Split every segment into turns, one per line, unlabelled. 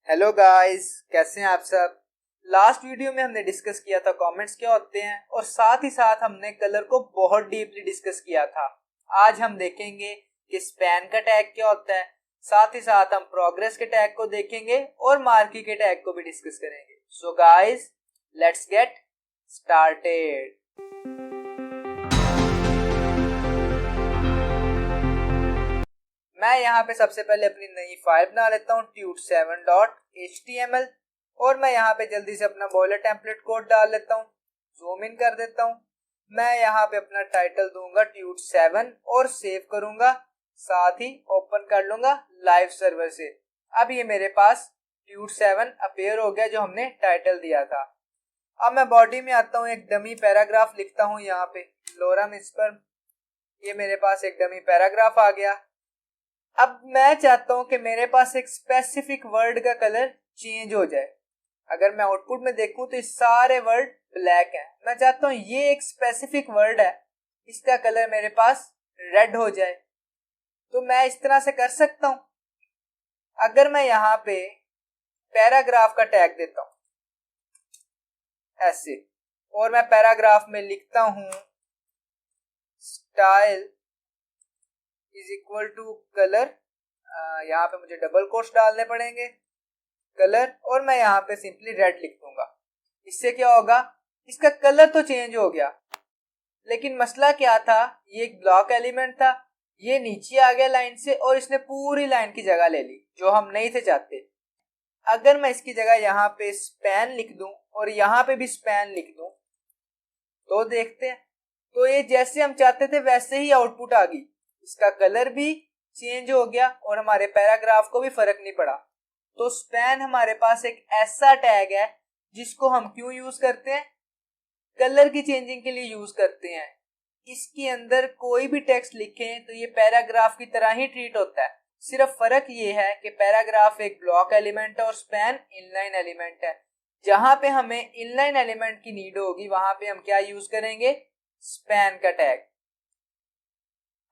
Hello guys, कैसे हैं आप सब। लास्ट वीडियो में हमने डिस्कस किया था कमेंट्स क्या होते हैं और साथ ही साथ हमने कलर को बहुत डीपली डिस्कस किया था। आज हम देखेंगे कि स्पैन का टैग क्या होता है, साथ ही साथ हम प्रोग्रेस के टैग को देखेंगे और मार्की के टैग को भी डिस्कस करेंगे। So guys, let's get started. मैं यहाँ पे सबसे पहले अपनी नई फाइल बना लेता हूँ tut7.html और मैं यहाँ पे जल्दी से अपना बॉयलर टेम्पलेट कोड डाल लेता हूँ। जूम इन कर देता हूँ। मैं यहाँ पे अपना टाइटल दूंगा tut7 और सेव करूंगा, साथ ही ओपन कर लूंगा लाइव सर्वर से। अब ये मेरे पास tut7 अपीयर हो गया जो हमने टाइटल दिया था। अब मैं बॉडी में आता हूँ, एक डमी पैराग्राफ लिखता हूँ यहाँ पे लोरम इस पर। ये मेरे पास एक डमी पैराग्राफ आ गया। अब मैं चाहता हूं कि मेरे पास एक स्पेसिफिक वर्ड का कलर चेंज हो जाए। अगर मैं आउटपुट में देखूं तो ये सारे वर्ड ब्लैक हैं। मैं चाहता हूं ये एक स्पेसिफिक वर्ड है, इसका कलर मेरे पास रेड हो जाए। तो मैं इस तरह से कर सकता हूं। अगर मैं यहाँ पे पैराग्राफ का टैग देता हूं ऐसे, और मैं पैराग्राफ में लिखता हूं style is equal to colour, यहाँ पे मुझे डबल कोट्स डालने पड़ेंगे, कलर, और मैं यहाँ पे सिंपली रेड लिख दूंगा। इससे क्या होगा, इसका कलर तो चेंज हो गया, लेकिन मसला क्या था, ये एक ब्लॉक एलिमेंट था, ये नीचे आ गया लाइन से और इसने पूरी लाइन की जगह ले ली जो हम नहीं थे चाहते। अगर मैं इसकी जगह यहाँ पे स्पैन लिख दूं और यहाँ पे भी स्पैन लिख दूं तो देखते हैं, तो ये जैसे हम चाहते थे वैसे ही आउटपुट आ गई। इसका कलर भी चेंज हो गया और हमारे पैराग्राफ को भी फर्क नहीं पड़ा। तो स्पैन हमारे पास एक ऐसा टैग है जिसको हम क्यों यूज करते हैं, कलर की चेंजिंग के लिए यूज करते हैं। इसके अंदर कोई भी टेक्स्ट लिखें तो ये पैराग्राफ की तरह ही ट्रीट होता है। सिर्फ फर्क ये है कि पैराग्राफ एक ब्लॉक एलिमेंट है और स्पैन इनलाइन एलिमेंट है। जहां पे हमें इनलाइन एलिमेंट की नीड होगी वहां पे हम क्या यूज करेंगे, स्पैन का टैग।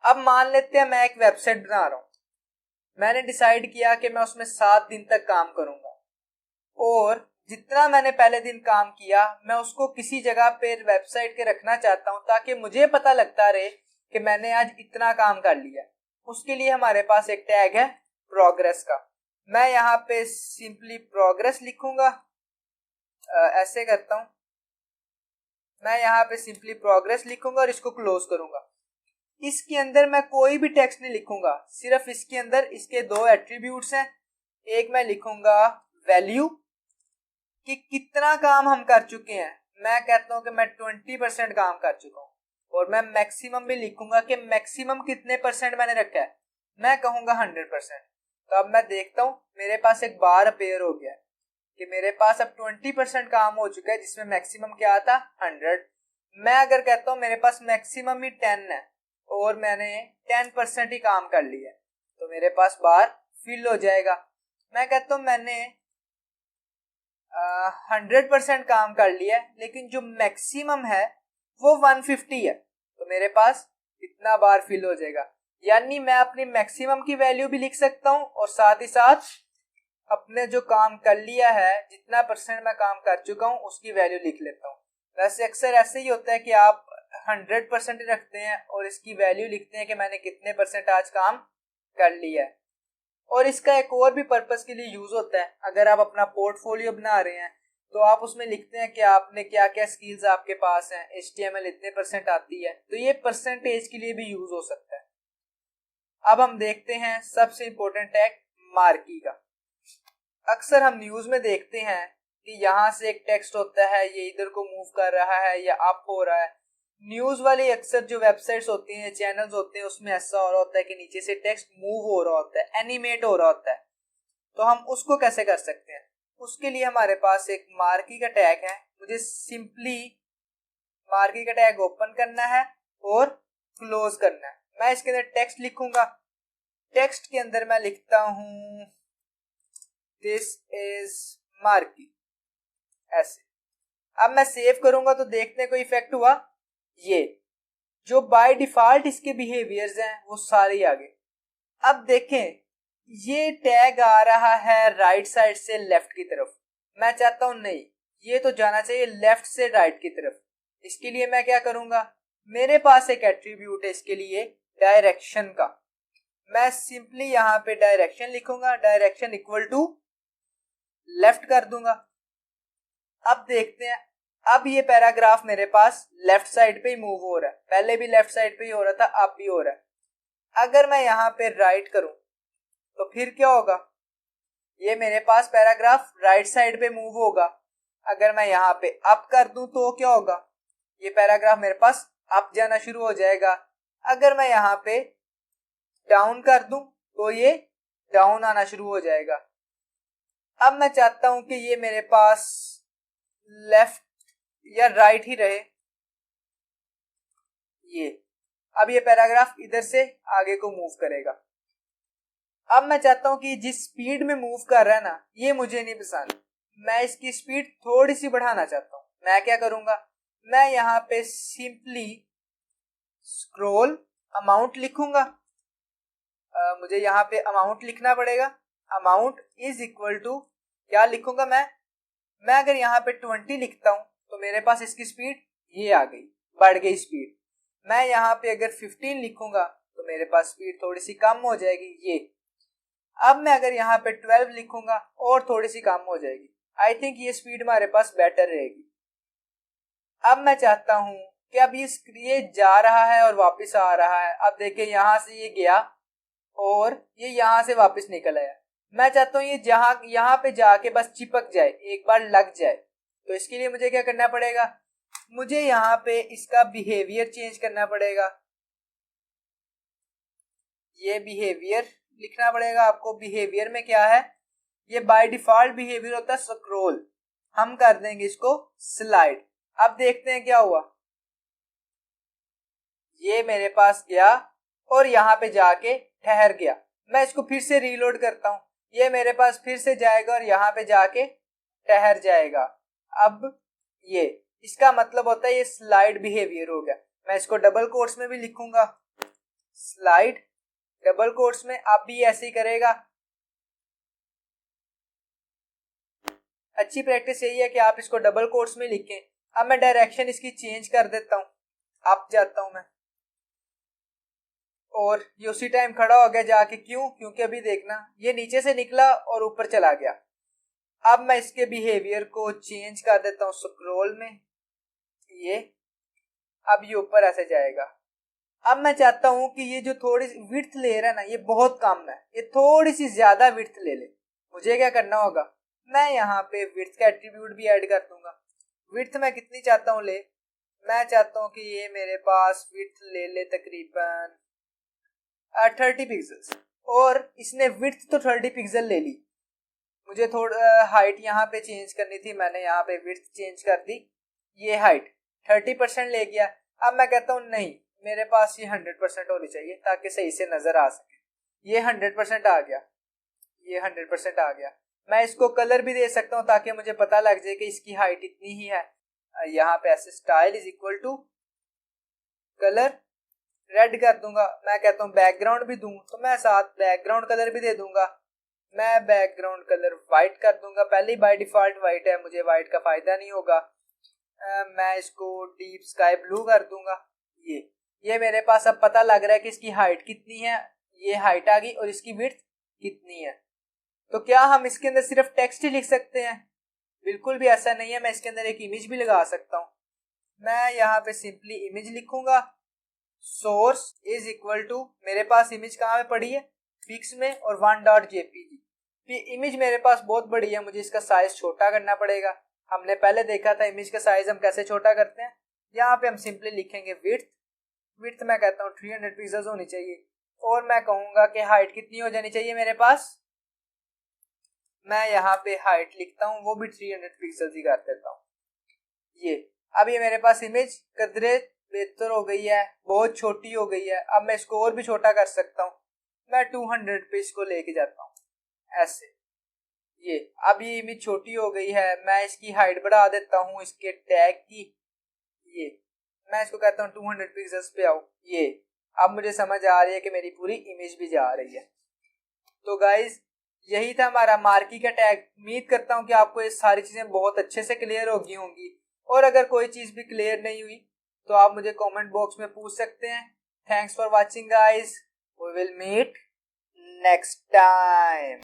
अब मान लेते हैं मैं एक वेबसाइट बना रहा हूं। मैंने डिसाइड किया कि मैं उसमें 7 दिन तक काम करूंगा और जितना मैंने पहले दिन काम किया मैं उसको किसी जगह पे वेबसाइट के रखना चाहता हूं ताकि मुझे पता लगता रहे कि मैंने आज इतना काम कर लिया। उसके लिए हमारे पास एक टैग है प्रोग्रेस का। मैं यहाँ पे सिंपली प्रोग्रेस लिखूंगा, ऐसे करता हूं। मैं यहाँ पे सिंपली प्रोग्रेस लिखूंगा और इसको क्लोज करूंगा। इसके अंदर मैं कोई भी टेक्स्ट नहीं लिखूंगा, सिर्फ इसके अंदर इसके 2 एट्रीब्यूट्स हैं। एक मैं लिखूंगा वैल्यू कि कितना काम हम कर चुके हैं। मैं कहता हूं कि मैं 20% काम कर चुका हूं, और मैं मैक्सिमम भी लिखूंगा कि मैक्सिमम कितने परसेंट मैंने रखा है। मैं कहूंगा 100%। तो अब मैं देखता हूं मेरे पास एक बार अपीयर हो गया कि मेरे पास अब 20% काम हो चुका है, जिसमें मैक्सिमम क्या था 100। मैं अगर कहता हूं मेरे पास मैक्सिमम ही 10 है और मैंने 10% ही काम कर लिया तो मेरे पास बार फिल हो जाएगा। मैं कहता हूं मैंने 100% काम कर लिया है लेकिन जो मैक्सिमम है वो 150 है, तो मेरे पास इतना बार फिल हो जाएगा। यानी मैं अपनी मैक्सिमम की वैल्यू भी लिख सकता हूं और साथ ही साथ अपने जो काम कर लिया है, जितना परसेंट मैं काम कर चुका हूं उसकी वैल्यू लिख लेता हूं। वैसे अक्सर ऐसे ही होता है कि आप 100% रखते हैं और इसकी वैल्यू लिखते हैं कि मैंने कितने परसेंट आज काम कर लिया है। और इसका एक और भी पर्पस के लिए यूज होता है। अगर आप अपना पोर्टफोलियो बना रहे हैं तो आप उसमें लिखते हैं कि आपने क्या क्या स्किल्स आपके पास हैं, HTML इतने परसेंट आती है, तो ये परसेंटेज के लिए भी यूज हो सकता है। अब हम देखते हैं सबसे इंपॉर्टेंट टैग मार्की का। अक्सर हम न्यूज में देखते हैं कि यहाँ से एक टेक्स्ट होता है, ये इधर को मूव कर रहा है या अप हो रहा है। न्यूज वाली अक्सर जो वेबसाइट्स होती हैं, चैनल्स होते हैं, उसमें ऐसा हो रहा होता है कि नीचे से टेक्स्ट मूव हो रहा होता है, एनिमेट हो रहा होता है। तो हम उसको कैसे कर सकते हैं, उसके लिए हमारे पास एक मार्की का टैग है। मुझे सिंपली मार्की का टैग ओपन करना है और क्लोज करना है। मैं इसके अंदर टेक्स्ट लिखूंगा। टेक्स्ट के अंदर मैं लिखता हूं दिस इज मार्की, ऐसे। अब मैं सेव करूंगा तो देखने को इफेक्ट हुआ, ये जो बाय डिफॉल्ट इसके बिहेवियर्स हैं वो सारे आ गए। अब देखें ये टैग आ रहा है राइट साइड से लेफ्ट की तरफ, मैं चाहता हूं नहीं, ये तो जाना चाहिए लेफ्ट से राइट की तरफ। इसके लिए मैं क्या करूंगा, मेरे पास एक एट्रीब्यूट है इसके लिए डायरेक्शन का, मैं सिंपली यहाँ पे डायरेक्शन लिखूंगा, डायरेक्शन इक्वल टू लेफ्ट कर दूंगा। अब देखते हैं, अब ये पैराग्राफ मेरे पास लेफ्ट साइड पे ही मूव हो रहा है, पहले भी लेफ्ट साइड पे ही हो रहा था, अब भी हो रहा है। अगर मैं यहाँ पे राइट करूं तो फिर क्या होगा, ये मेरे पास पैराग्राफ राइट साइड पे मूव होगा। अगर मैं यहाँ पे अप कर दूं तो क्या होगा, ये पैराग्राफ मेरे पास अप जाना शुरू हो जाएगा। अगर मैं यहाँ पे डाउन कर दूं तो ये डाउन आना शुरू हो जाएगा। अब मैं चाहता हूं कि ये मेरे पास लेफ्ट या राइट ही रहे, ये अब ये पैराग्राफ इधर से आगे को मूव करेगा। अब मैं चाहता हूं कि जिस स्पीड में मूव कर रहा है ना, ये मुझे नहीं पसंद, मैं इसकी स्पीड थोड़ी सी बढ़ाना चाहता हूं। मैं क्या करूंगा, मैं यहाँ पे सिंपली स्क्रॉल अमाउंट लिखूंगा। मुझे यहाँ पे अमाउंट लिखना पड़ेगा, अमाउंट इज इक्वल टू क्या लिखूंगा मैं अगर यहाँ पे 20 लिखता हूं तो मेरे पास इसकी स्पीड ये आ गई, बढ़ गई स्पीड। मैं यहाँ पे अगर 15 लिखूंगा तो मेरे पास स्पीड थोड़ी सी कम हो जाएगी, ये। अब मैं अगर यहाँ पे 12 लिखूंगा और थोड़ी सी कम हो जाएगी। आई थिंक ये स्पीड हमारे पास बेटर रहेगी। अब मैं चाहता हूँ कि अब ये जा रहा है और वापस आ रहा है। अब देखिए यहाँ से ये गया और ये यहाँ से वापस निकल आया। मैं चाहता हूँ ये यहाँ पे जाके बस चिपक जाए, एक बार लग जाए। तो इसके लिए मुझे क्या करना पड़ेगा, मुझे यहाँ पे इसका बिहेवियर चेंज करना पड़ेगा। ये बिहेवियर लिखना पड़ेगा आपको। बिहेवियर में क्या है, ये बाय डिफॉल्ट बिहेवियर होता है स्क्रॉल, हम कर देंगे इसको स्लाइड। अब देखते हैं क्या हुआ, ये मेरे पास गया और यहाँ पे जाके ठहर गया। मैं इसको फिर से रीलोड करता हूँ, ये मेरे पास फिर से जाएगा और यहाँ पे जाके ठहर जाएगा। अब ये इसका मतलब होता है ये स्लाइड बिहेवियर हो गया। मैं इसको डबल कोट्स में भी लिखूंगा, स्लाइड डबल कोट्स में। अब भी ऐसे ही करेगा। अच्छी प्रैक्टिस यही है कि आप इसको डबल कोट्स में लिखें। अब मैं डायरेक्शन इसकी चेंज कर देता हूँ, अप जाता हूँ मैं, और ये उसी टाइम खड़ा हो गया जाके। क्यों, क्योंकि अभी देखना ये नीचे से निकला और ऊपर चला गया। अब मैं इसके बिहेवियर को चेंज कर देता हूँ स्क्रॉल में, ये अब ये ऊपर ऐसे जाएगा। अब मैं चाहता हूं कि ये जो थोड़ी विड्थ ले रहा है ना, ये बहुत कम है, ये थोड़ी सी ज्यादा विड्थ ले ले। मुझे क्या करना होगा, मैं यहाँ पे विड्थ का एट्रीब्यूट भी ऐड कर दूंगा। विड्थ मैं कितनी चाहता हूँ ले, मैं चाहता हूँ कि ये मेरे पास विड्थ ले ले तकरीबन 30 पिक्सल्स, और इसने विड्थ तो 30 पिक्सल ले ली। मुझे थोड़ा हाइट यहाँ पे चेंज करनी थी, मैंने यहाँ पे विड्थ चेंज कर दी, ये हाइट 30% ले गया। अब मैं कहता हूँ नहीं, मेरे पास ये 100% होनी चाहिए ताकि सही से नजर आ सके। ये 100% आ गया, ये 100% आ गया। मैं इसको कलर भी दे सकता हूँ ताकि मुझे पता लग जाए कि इसकी हाइट इतनी ही है। यहाँ पे ऐसे style is equal to colour red कर दूंगा। मैं कहता हूँ बैकग्राउंड भी दूं तो मैं साथ बैकग्राउंड कलर भी दे दूंगा। मैं बैकग्राउंड कलर व्हाइट कर दूंगा, पहले ही बाय डिफॉल्ट व्हाइट है, मुझे व्हाइट का फायदा नहीं होगा। मैं इसको डीप स्काई ब्लू कर दूंगा। ये मेरे पास अब पता लग रहा है कि इसकी हाइट कितनी है, ये हाइट आ गई, और इसकी विड्थ कितनी है। तो क्या हम इसके अंदर सिर्फ टेक्स्ट ही लिख सकते हैं? बिल्कुल भी ऐसा नहीं है, मैं इसके अंदर एक इमेज भी लगा सकता हूँ। मैं यहाँ पे सिंपली इमेज लिखूंगा, सोर्स इज इक्वल टू, मेरे पास इमेज कहाँ पे पड़ी है, पिक्स में, और 1.jpg। इमेज मेरे पास बहुत बड़ी है, मुझे इसका साइज छोटा करना पड़ेगा। हमने पहले देखा था इमेज का साइज हम कैसे छोटा करते हैं। यहाँ पे हम सिंपली लिखेंगे विड्थ मैं कहता हूँ 300 पिक्सल्स होनी चाहिए, और मैं कहूंगा कि हाइट कितनी हो जानी चाहिए मेरे पास। मैं यहाँ पे हाइट लिखता हूँ, वो भी 300 पिक्सल्स ही कर देता हूँ। ये अब ये मेरे पास इमेज कदरे बेहतर हो गई है, बहुत छोटी हो गई है। अब मैं इसको और भी छोटा कर सकता हूँ, मैं 200 पे इसको लेके जाता हूँ ऐसे। ये अब ये इमेज छोटी हो गई है, मैं इसकी हाइट बढ़ा देता हूँ इसके टैग की। ये मैं इसको कहता हूँ 200 पिक्सल्स पे आओ। ये अब मुझे समझ आ रही है कि मेरी पूरी इमेज भी जा रही है। तो गाइज यही था हमारा मार्की का टैग। उम्मीद करता हूँ कि आपको ये सारी चीजें बहुत अच्छे से क्लियर होगी होंगी, और अगर कोई चीज भी क्लियर नहीं हुई तो आप मुझे कमेंट बॉक्स में पूछ सकते हैं। Thanks for watching guys, we will meet next time.